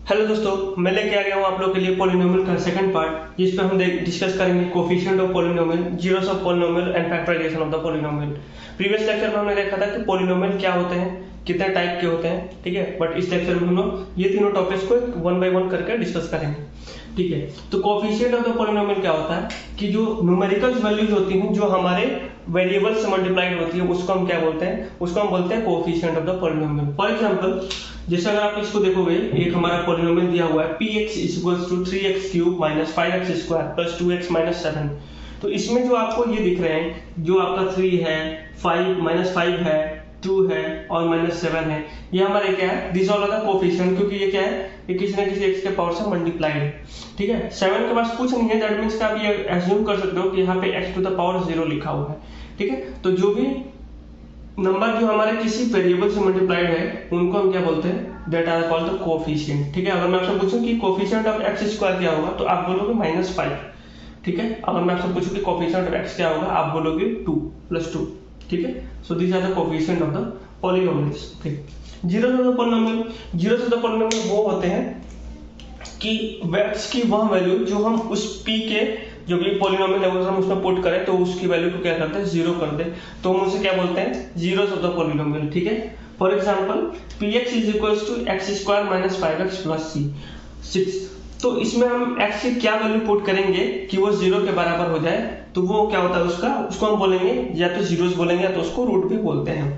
Hello दोस्तों, मैं लेके आ गया हूँ आप लोग के लिए पॉलिनोमियल का सेकंड पार्ट, जिस पे हम डिस्कस करेंगे coefficient of polynomial, zeros of polynomial and factorisation of the polynomial. Previous lecture में हमने देखा था कि पॉलिनोमियल क्या होते हैं, कितने टाइप के होते हैं, ठीक है। बट इस लेक्चर में हम लोग ये तीनों टॉपिक्स को वन बाय वन करके डिस्कस करेंगे, ठीक है। तो कोफिशिएंट ऑफ द पॉलिनोमियल क्या होता है कि जो न्यूमेरिकल वैल्यूज होती हैं, जो हमारे वेरिएबल से मल्टीप्लाइड होती है, उसको हम क्या बोलते हैं, उसको हम बोलते हैं coefficient of the polynomial. For example, जैसे अगर आप इसको देखोगे, एक हमारा पॉलिनोमियल दिया हुआ है px equals to 3x³ minus 5x² plus 2x minus 7। तो इसमें जो आपको ये दिख रहे हैं, जो आपका 3 है, 5 माइनस 5 है, 2 है और माइनस 7 है, ये हमारे क्या है, this all are the coefficient, क्योंकि ये क्या है, ये किसी ना किसी x के पावर से मल्टीप्लाइड है, ठीक है। 7 के पास कुछ नहीं है, दैट मींस कि आप ये एज्यूम कर सकते हो कि यहाँ पे x टू द पावर 0 लिखा हुआ है, ठीक है। तो जो भी नंबर जो हमारे किसी वेरिएबल से मल्टीप्लाइड है, उनको हम क्या बोलते हैं, that are called the coefficient, ठीक है। अगर मैं आपसे पूछूं कि कोफिशिएंट ऑफ x² क्या होगा, तो आप बोलोगे -5, ठीक है। अगर मैं आपसे पूछूं कि कोफिशिएंट ऑफ x क्या होगा, आप बोलोगे 2 + 2, ठीक है। So these are the coefficient of the polynomials, ठीक। Zeros of the polynomial, zeros of the polynomial वो होते हैं कि x की वह वैल्यू जो हम उस p के जो भी पॉलिनोमियल है हम उसमें पुट करें, तो उसकी वैल्यू को क्या करते हैं, 0 कर दे, तो हम उसे क्या बोलते हैं, जीरोस ऑफ द पॉलिनोमियल, ठीक है। For example, px equals to x² minus 5x plus 6। तो इसमें हम x की क्या वैल्यू पुट करेंगे कि वो 0 के बराबर हो जाए, तो वो क्या होता है, उसको हम बोलेंगे या तो जीरोस बोलेंगे या तो उसको रूट भी बोलते हैं,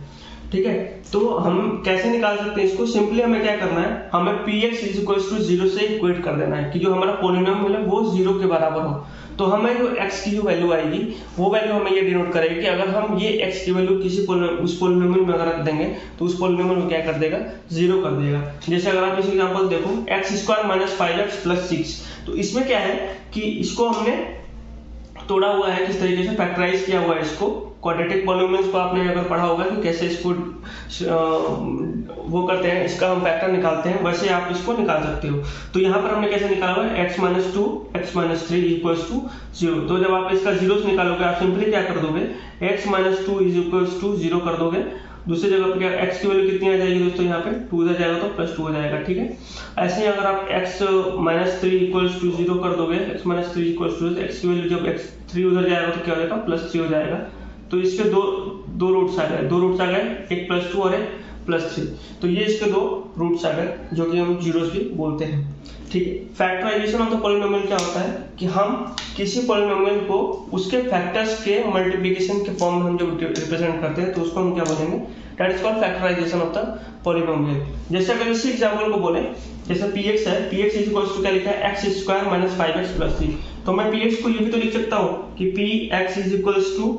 ठीक है। तो हम कैसे निकाल सकते हैं इसको, सिंपली हमें क्या करना है, हमें px इक्वल्स टू 0 से इक्वेट कर देना है कि जो हमारा पॉलिनोमियल है वो 0 के बराबर हो। तो हमें जो x की जो वैल्यू आएगी, वो वैल्यू हमें ये डिनोट करेगी कि अगर हम ये x की वैल्यू किसी उस पॉलिनोमियल में अगर रख देंगे, तो उस पॉलिनोमियल में क्या कर देगा, 0 कर देगा। जैसे अगर आप इस एग्जांपल देखो, x² माइनस 5x प्लस 6, तो इसमें क्या है कि इसको हमने तोड़ा हुआ है, किस तरीके से फैक्टराइज किया हुआ है इसको। क्वाड्रेटिक पॉलिनोमियल्स को आपने अगर पढ़ा होगा कि कैसे इसको वो करते हैं, इसका हम फैक्टर निकालते हैं, वैसे आप इसको निकाल सकते हो। तो यहाँ पर हमने कैसे निकाला हुआ है, x - 2 x - 3 इक्वल्स टू 0। तो जब आप इसका जीरोस निकालोगे, आप सिंपली क्या कर दोगे, x - 2 इक्वल्स टू 0 कर दोगे। दूसरी जगह पर क्या, x की वैल्यू कितनी आ जाएगी दोस्तों, यहाँ पे 2 उधर जाएगा तो +2 हो जाएगा, ठीक है। ऐसे ही अगर आप x - 3 इक्वल्स टू 0 कर दोगे, x - 3 इक्वल्स टू, x की वैल्यू जब x3 उधर जाएगा तो क्या हो जाएगा, +3 हो जाएगा। तो इसके दो रूट्स आ गए, एक +2 और एक +3। तो ये इसके दो रूट्स आ गए, जो कि हम जीरोस भी बोलते हैं, ठीक है। फैक्टराइजेशन ऑफ द पॉलिनोमियल क्या होता है कि हम किसी पॉलिनोमियल को उसके फैक्टर्स के मल्टीप्लिकेशन के फॉर्म में हम जब रिप्रेजेंट करते हैं, तो उसको हम क्या बोलेंगे, that is called factorisation of the polynomial. जैसे अगर इसी एग्जांपल को बोले, जैसे px है, px इक्वल्स टू क्या लिखा है, x² माइनस 5x प्लस 3। तो मैं px को ये भी तो लिख सकता हूँ कि px equals to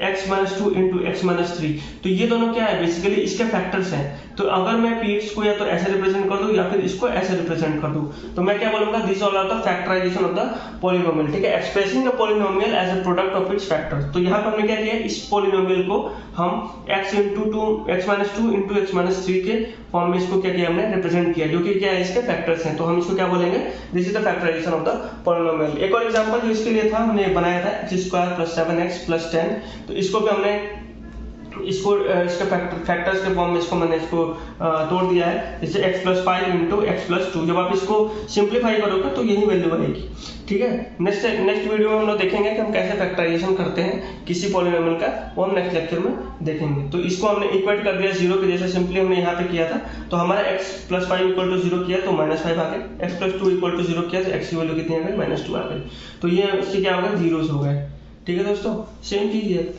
x - 2 into x - 3। तो ये दोनों क्या है, बेसिकली इसके फैक्टर्स हैं। तो अगर मैं px को या तो ऐसे रिप्रेजेंट कर दूं या फिर इसको ऐसे रिप्रेजेंट कर दूं, तो मैं क्या बोलूंगा, this all are the factorisation of the polynomial, ठीक है। Expressing the polynomial as a product of its factors. तो यहाँ पर हमने क्या किया, इस पॉलिनोमियल को हम x - 2 इंटू x - 3 के फॉर्म में इसको क्या किया, हमने रिप्रेजेंट किया, जो कि क्या है, इसके फैक्टर्स हैं। तो हम इसको क्या बोलेंगे, this is the factorisation of the polynomial. एक और एग्जांपल जो इसके लिए था, हमने बनाया था x² + 7x + 10। तो इसको भी हमने इसके फैक्टर्स के फॉर्म में मैंने इसको तोड़ दिया है, जैसे x + 5 इंटू x + 2। जब आप इसको सिंप्लीफाई करोगे तो यही वैल्यू आएगी, ठीक है। नेक्स्ट वीडियो में हम लोग देखेंगे कि हम कैसे फैक्टराइजेशन करते हैं किसी पॉलिनोमियल का, वो हम नेक्स्ट लेक्चर में देखेंगे। तो इसको हमने इक्वेट कर दिया 0 के जैसे, सिंपली हमने यहाँ पे किया था। तो हमारा x + 5 इक्वल टू 0 किया तो -5 आ गए, x + 2 इक्वल टू 0 किया तो x की वैल्यू कितनी आ गई, -2 आ गई। तो ये इसके क्या हो गए, जीरोस हो गए, ठीक है दोस्तों। सेम चीज है।